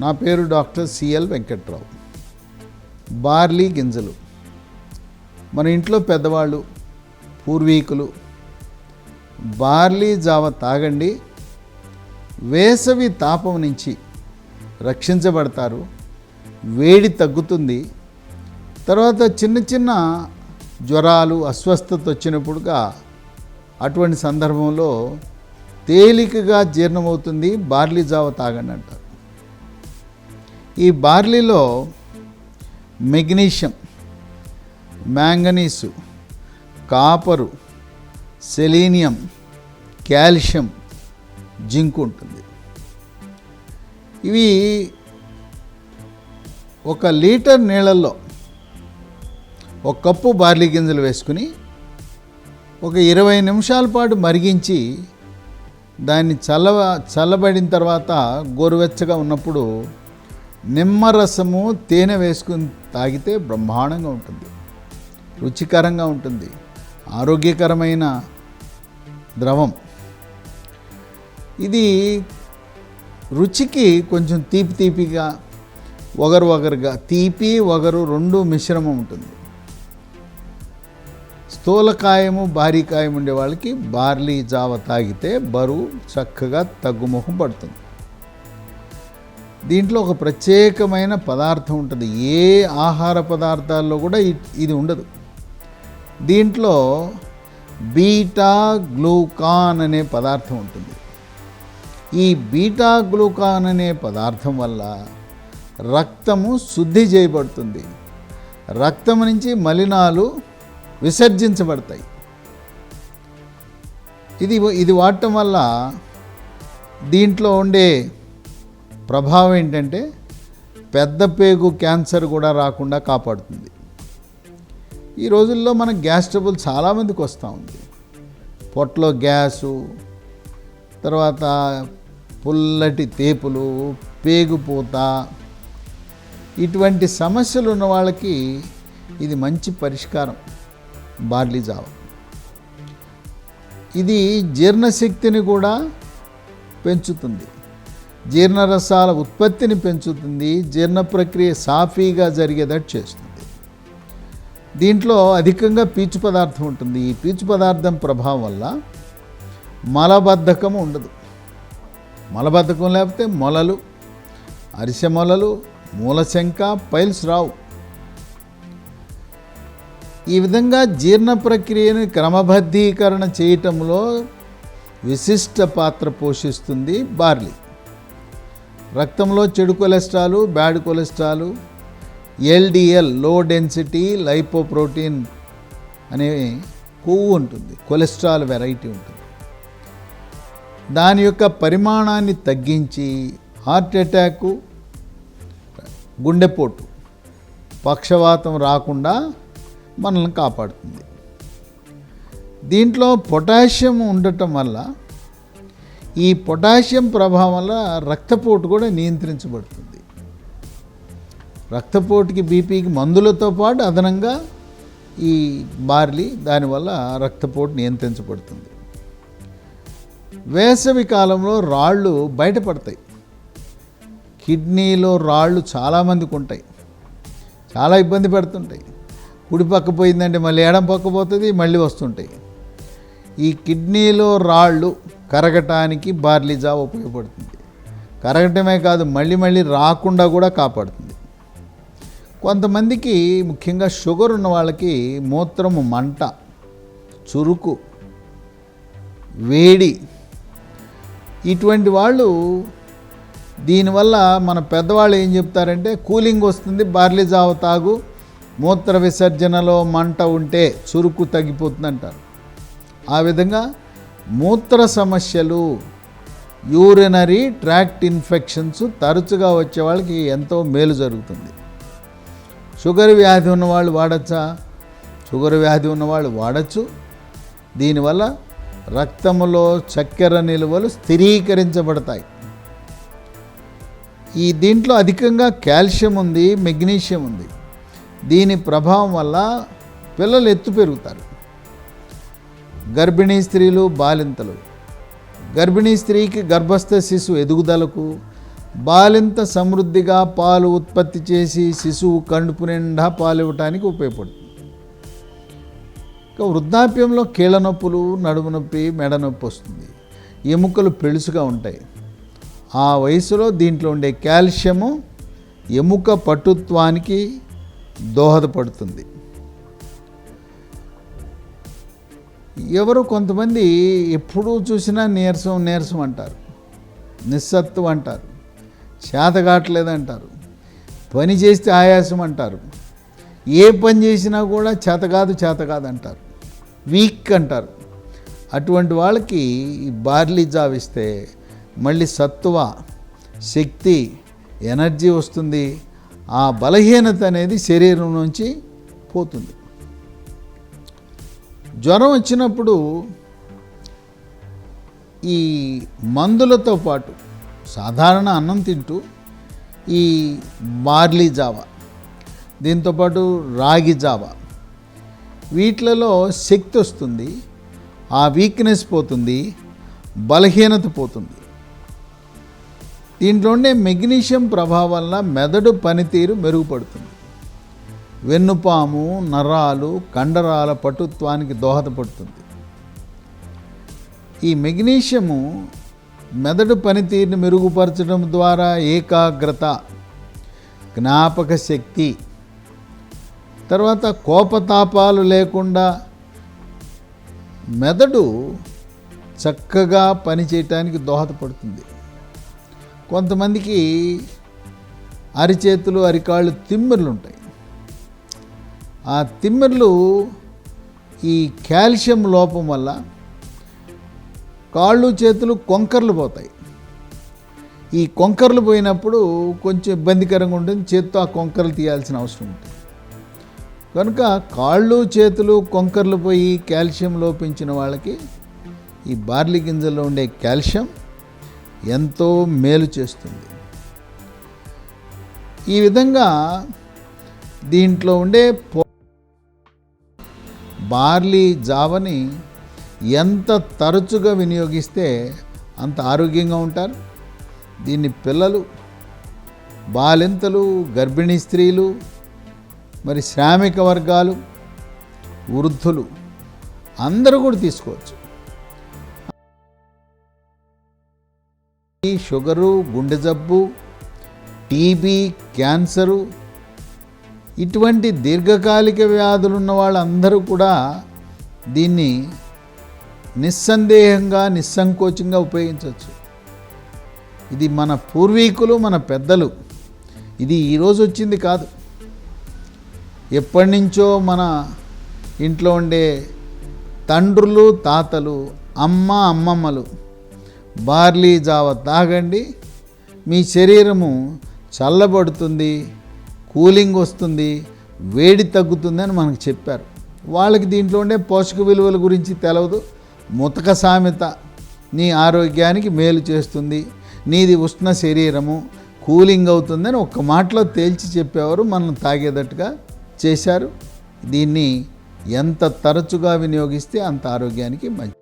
నా పేరు doctor CL Venkatrao. Barley గింజలు మన ఇంట్లో పెద్దవాళ్ళు, పూర్వీకులు బార్లీ జావ తాగండి, వేసవి తాపం నుంచి రక్షించబడతారు, వేడి తగ్గుతుంది. తర్వాత చిన్న చిన్న జ్వరాలు, అస్వస్థత వచ్చినప్పుడుగా అటువంటి సందర్భంలో తేలికగా జీర్ణమవుతుంది. బార్లీ జావ తాగండి అంటారు. ఈ బార్లీలో magnesium, manganese, copper, selenium, calcium, zinc ఉంటుంది. ఇవి 1 లీటర్ నీళ్ళల్లో 1 కప్పు బార్లీ గింజలు వేసుకుని ఒక 20 నిమిషాల పాటు మరిగించి దాన్ని చల్లబడిన తర్వాత గోరువెచ్చగా ఉన్నప్పుడు నిమ్మరసము, తేనె వేసుకుని తాగితే బ్రహ్మాండంగా ఉంటుంది, రుచికరంగా ఉంటుంది, ఆరోగ్యకరమైన ద్రవం. ఇది రుచికి కొంచెం తీపిగా, వగరుగా, తీపి వగరు 2 మిశ్రమం ఉంటుంది. స్థూలకాయము, భారీకాయం ఉండే వాళ్ళకి బార్లీ జావ తాగితే బరువు చక్కగా తగ్గుముఖం పడుతుంది. దీంట్లో ఒక ప్రత్యేకమైన పదార్థం ఉంటుంది. ఏ ఆహార పదార్థాల్లో కూడా ఇది ఉండదు. దీంట్లో బీటా గ్లూకాన్ అనే పదార్థం ఉంటుంది. ఈ బీటా గ్లూకాన్ అనే పదార్థం వల్ల రక్తము శుద్ధి చేయబడుతుంది, రక్తం నుంచి మలినాలు విసర్జించబడతాయి. ఇది వాడటం వల్ల దీంట్లో ఉండే ప్రభావం ఏంటంటే పెద్ద పేగు క్యాన్సర్ కూడా రాకుండా కాపాడుతుంది. ఈ రోజుల్లో మన గ్యాస్ ట్రబుల్ చాలామందికి వస్తూ ఉంది. పొట్టలో గ్యాసు, తర్వాత పుల్లటి తేపులు, పేగుపూత, ఇటువంటి సమస్యలు ఉన్న వాళ్ళకి ఇది మంచి పరిష్కారం. బార్లీ జావ ఇది జీర్ణశక్తిని కూడా పెంచుతుంది, జీర్ణరసాల ఉత్పత్తిని పెంచుతుంది, జీర్ణ ప్రక్రియ సాఫీగా జరిగేటట్టు చేస్తుంది. దీంట్లో అధికంగా పీచు పదార్థం ఉంటుంది. ఈ పీచు పదార్థం ప్రభావం వల్ల మలబద్ధకం ఉండదు. మలబద్ధకం లేకపోతే మొలలు, అరిసె మొలలు, మూలశంక, పైల్స్ రావు. ఈ విధంగా జీర్ణ ప్రక్రియను క్రమబద్ధీకరణ చేయటంలో విశిష్ట పాత్ర పోషిస్తుంది బార్లీ. రక్తంలో చెడు cholesterol, bad cholesterol, LDL, low density lipoprotein అనే కొవ్వు ఉంటుంది, కొలెస్ట్రాల్ వెరైటీ ఉంటుంది. దాని యొక్క పరిమాణాన్ని తగ్గించి హార్ట్ అటాకు, గుండెపోటు, పక్షవాతం రాకుండా మనల్ని కాపాడుతుంది. దీంట్లో పొటాషియం ఉండటం వల్ల, ఈ పొటాషియం ప్రభావం వల్ల రక్తపోటు కూడా నియంత్రించబడుతుంది. రక్తపోటుకి, బీపీకి మందులతో పాటు అదనంగా ఈ బార్లీ దానివల్ల రక్తపోటు నియంత్రించబడుతుంది. వేసవి కాలంలో రాళ్ళు బయటపడతాయి. కిడ్నీలో రాళ్ళు చాలామందికి ఉంటాయి, చాలా ఇబ్బంది పెడుతుంటాయి. కుడి పక్క పోయిందంటే మళ్ళీ ఎడం పక్క పోతుంది, మళ్ళీ వస్తుంటాయి. ఈ కిడ్నీలో రాళ్ళు కరగటానికి బార్లీ జావ ఉపయోగపడుతుంది. కరగటమే కాదు, మళ్ళీ రాకుండా కూడా కాపాడుతుంది. కొంతమందికి, ముఖ్యంగా షుగర్ ఉన్న వాళ్ళకి మూత్రము మంట, చురుకు, వేడి, ఇటువంటి వాళ్ళు దీనివల్ల మన పెద్దవాళ్ళు ఏం చెప్తారంటే కూలింగ్ వస్తుంది, బార్లీ జావ తాగు, మూత్ర విసర్జనలో మంట ఉంటే చురుకు తగ్గిపోతుంది అంటారు. ఆ విధంగా మూత్ర సమస్యలు, యూరినరీ ట్రాక్ట్ ఇన్ఫెక్షన్స్ తరచుగా వచ్చే వాళ్ళకి ఎంతో మేలు జరుగుతుంది. షుగర్ వ్యాధి ఉన్నవాళ్ళు వాడచ్చా? షుగర్ వ్యాధి ఉన్నవాళ్ళు వాడచ్చు. దీనివల్ల రక్తంలో చక్కెర నిల్వలు స్థిరీకరించబడతాయి. దీంట్లో అధికంగా కాల్షియం ఉంది, మెగ్నీషియం ఉంది. దీని ప్రభావం వల్ల పిల్లలు ఎత్తు పెరుగుతారు. గర్భిణీ స్త్రీలు, బాలింతలు, గర్భిణీ స్త్రీకి గర్భస్థ శిశువు ఎదుగుదలకు, బాలింత సమృద్ధిగా పాలు ఉత్పత్తి చేసి శిశువు కడుపు నిండా పాలు ఇవ్వటానికి ఉపయోగపడుతుంది. ఇంకా వృద్ధాప్యంలో కీళ్ళ నొప్పులు, నడుము నొప్పి, మెడ నొప్పి వస్తుంది. ఎముకలు పెళుసుగా ఉంటాయి. ఆ వయసులో దీంట్లో ఉండే కాల్షియము ఎముక పటుత్వానికి దోహదపడుతుంది. ఎవరు కొంతమంది ఎప్పుడూ చూసినా నీరసం అంటారు, నిస్సత్వం అంటారు, చేతగాట్లేదు అంటారు, పని చేస్తే ఆయాసం అంటారు, ఏ పని చేసినా కూడా చేత కాదు అంటారు, వీక్ అంటారు. అటువంటి వాళ్ళకి ఈ బార్లీ జావ ఇస్తే మళ్ళీ సత్తువ, శక్తి, ఎనర్జీ వస్తుంది. ఆ బలహీనత అనేది శరీరం నుంచి పోతుంది. జ్వరం వచ్చినప్పుడు ఈ మందులతో పాటు సాధారణ అన్నం తింటూ ఈ బార్లీ జావ, దీంతోపాటు రాగి జావ, వీటిలలో శక్తి వస్తుంది, ఆ వీక్నెస్ పోతుంది, బలహీనత పోతుంది. దీంట్లో ఉండే మెగ్నీషియం ప్రభావం వల్ల మెదడు పనితీరు మెరుగుపడుతుంది. వెన్నుపాము, నరాలు, కండరాల పటుత్వానికి దోహదపడుతుంది. ఈ మెగ్నీషియము మెదడు పనితీరుని మెరుగుపరచడం ద్వారా ఏకాగ్రత, జ్ఞాపక శక్తి, తర్వాత కోపతాపాలు లేకుండా మెదడు చక్కగా పనిచేయటానికి దోహదపడుతుంది. కొంతమందికి అరిచేతులు, అరికాళ్ళు తిమ్మిర్లు ఉంటాయి. ఆ తిమ్మిర్లు ఈ కాల్షియం లోపం వల్ల కాళ్ళు, చేతులు కొంకర్లు పోతాయి. ఈ కొంకర్లు పోయినప్పుడు కొంచెం ఇబ్బందికరంగా ఉంటుంది, చేత్తో ఆ కొంకర్లు తీయాల్సిన అవసరం ఉంటుంది. కనుక కాళ్ళు, చేతులు కొంకర్లు పోయి కాల్షియం లోపించిన వాళ్ళకి ఈ బార్లీ గింజల్లో ఉండే కాల్షియం ఎంతో మేలు చేస్తుంది. ఈ విధంగా దీంట్లో ఉండే బార్లీ జావని ఎంత తరచుగా వినియోగిస్తే అంత ఆరోగ్యంగా ఉంటారు. దీన్ని పిల్లలు, బాలింతలు, గర్భిణీ స్త్రీలు, మరి శ్రామిక వర్గాలు, వృద్ధులు అందరూ కూడా తీసుకోవచ్చు. షుగరు, గుండె జబ్బు, టీబీ, క్యాన్సరు, ఇటువంటి దీర్ఘకాలిక వ్యాధులు ఉన్న వాళ్ళందరూ కూడా దీన్ని నిస్సందేహంగా, నిస్సంకోచంగా ఉపయోగించవచ్చు. ఇది మన పూర్వీకులు, మన పెద్దలు, ఇది ఈరోజు వచ్చింది కాదు. ఎప్పటి నుంచో మన ఇంట్లో ఉండే తండ్రులు, తాతలు, అమ్మమ్మలు బార్లీ జావ తాగండి, మీ శరీరము చల్లబడుతుంది, కూలింగ్ వస్తుంది, వేడి తగ్గుతుంది అని మనకు చెప్పారు. వాళ్ళకి దీంట్లో ఉండే పోషక విలువల గురించి తెలవదు. ముతక సామెత, నీ ఆరోగ్యానికి మేలు చేస్తుంది, నీది ఉష్ణ శరీరము, కూలింగ్ అవుతుందని ఒక్క మాటలో తేల్చి చెప్పేవారు, మనం తాగేటట్టుగా చేశారు. దీన్ని ఎంత తరచుగా వినియోగిస్తే అంత ఆరోగ్యానికి మంచిది.